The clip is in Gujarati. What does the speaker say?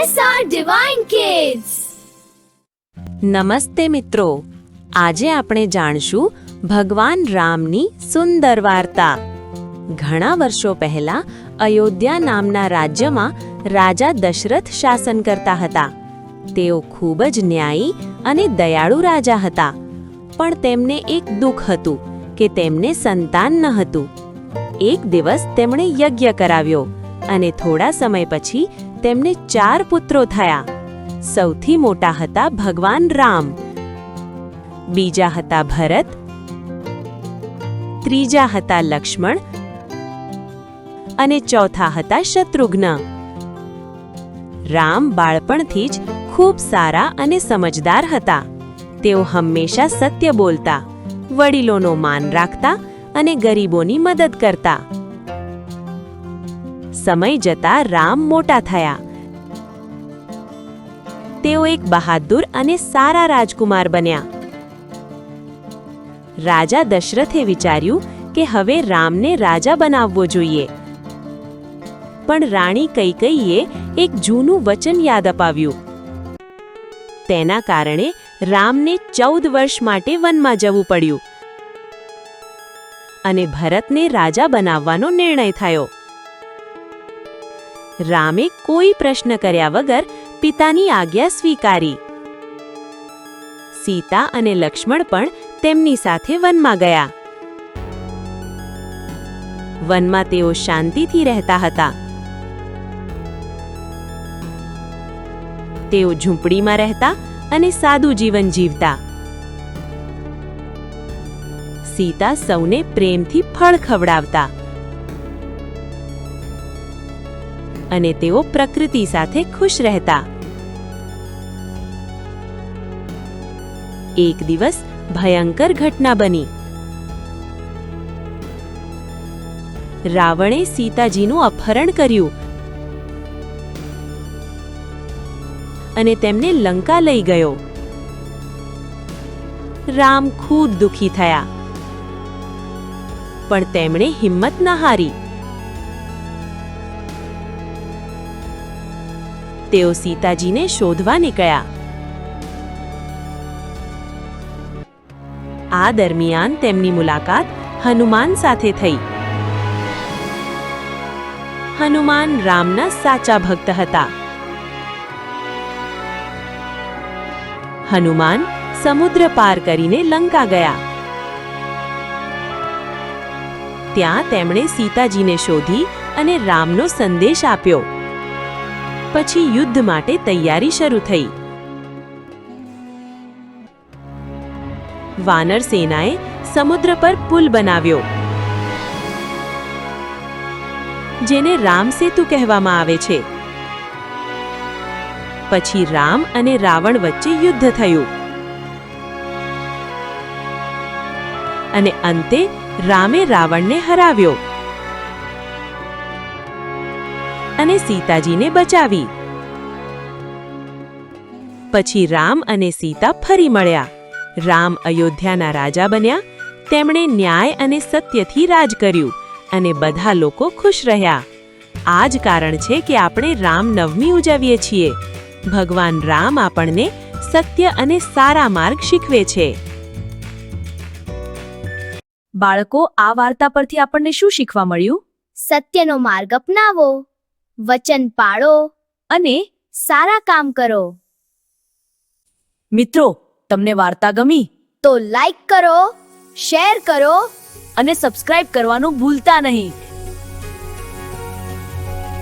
SR Divine Kids. નમસ્તે મિત્રો, આજે આપણે જાણશું ભગવાન રામની સુંદર વાર્તા. ઘણા વર્ષો પહેલા અયોધ્યા નામના રાજ્યમાં રાજા દશરથ શાસન કરતા હતા. તેઓ ખૂબ જ ન્યાયી અને દયાળુ રાજા હતા. પણ તેમને એક દુઃખ હતું કે તેમને સંતાન ન હતું. એક દિવસ તેમણે યજ્ઞ કરાવ્યો અને થોડા સમય પછી તેમને 4 પુત્રો થયા. સૌથી મોટા હતા ભગવાન રામ, બીજા હતા ભરત, ત્રીજા હતા લક્ષ્મણ અને ચોથા હતા શત્રુઘ્ન. રામ બાળપણથી જ ખૂબ સારા અને સમજદાર હતા. તેઓ હંમેશા સત્ય બોલતા, વડીલોનો માન રાખતા અને ગરીબોની મદદ કરતા. સમય જતાં રામ મોટા થયા. તેઓ એક બહાદુર અને સારા રાજકુમાર બન્યા. રાજા દશરથે વિચાર્યું કે હવે રામને રાજા બનાવવો જોઈએ. પણ રાણી કૈકેયીએ એક જૂનું વચન યાદ અપાવ્યું. તેના કારણે રામને 14 વર્ષ માટે વનમાં જવું પડ્યું અને ભરતને રાજા બનાવવાનો નિર્ણય થયો. રામે કોઈ પ્રશ્ન કર્યા વગર પિતાની આજ્ઞા સ્વીકારી. સીતા અને લક્ષ્મણ પણ તેમની સાથે વનમાં ગયા. વનમાં તેઓ શાંતિથી રહેતા હતા. તેઓ ઝૂંપડીમાં રહેતા અને સાદું જીવન જીવતા. સીતા સૌને પ્રેમથી ફળ ખવડાવતા અને તેઓ પ્રકૃતિ સાથે ખુશ રહેતા. એક દિવસ ભયંકર ઘટના બની. રાવણે સીતાજીનું અપહરણ કર્યું અને તેમને લંકા લઈ ગયો. રામ ખૂબ દુઃખી થયા, પણ તેમણે હિંમત ન હારી. તેઓ સીતાજીને શોધવા નીકળ્યા. આ દરમિયાન તેમની મુલાકાત હનુમાન સાથે થઈ. હનુમાન રામના સાચા ભક્ત હતા. હનુમાન સમુદ્ર પાર કરીને લંકા ગયા. ત્યાં તેમણે સીતાજીને શોધી અને રામનો સંદેશ આપ્યો. પછી યુદ્ધ માટે તૈયારી શરૂ થઈ. વાનર સેનાએ સમુદ્ર પર પુલ બનાવ્યો, જેને રામ સેતુ કહેવામાં આવે છે. પછી રામ અને રાવણ વચ્ચે યુદ્ધ થયું અને અંતે રામે રાવણને હરાવ્યો અને સીતાજીને બચાવી. પછી રામ અને સીતા ફરી મળ્યા. રામ અયોધ્યાના રાજા બન્યા. તેમણે ન્યાય અને સત્યથી રાજ કર્યું અને બધા લોકો ખુશ રહ્યા. આ જ કારણ છે કે આપણે રામનવમી ઉજવીએ છીએ. ભગવાન રામ આપણને સત્ય અને સારા માર્ગ શીખવે છે. બાળકો, આ વાર્તા પરથી આપણને શું શીખવા મળ્યું? સત્યનો માર્ગ અપનાવો, વચન પાળો અને સારા કામ કરો. મિત્રો, તમને વાર્તા ગમી? તો લાઈક કરો, શેર કરો અને સબસ્ક્રાઇબ કરવાનું ભૂલતા નહીં.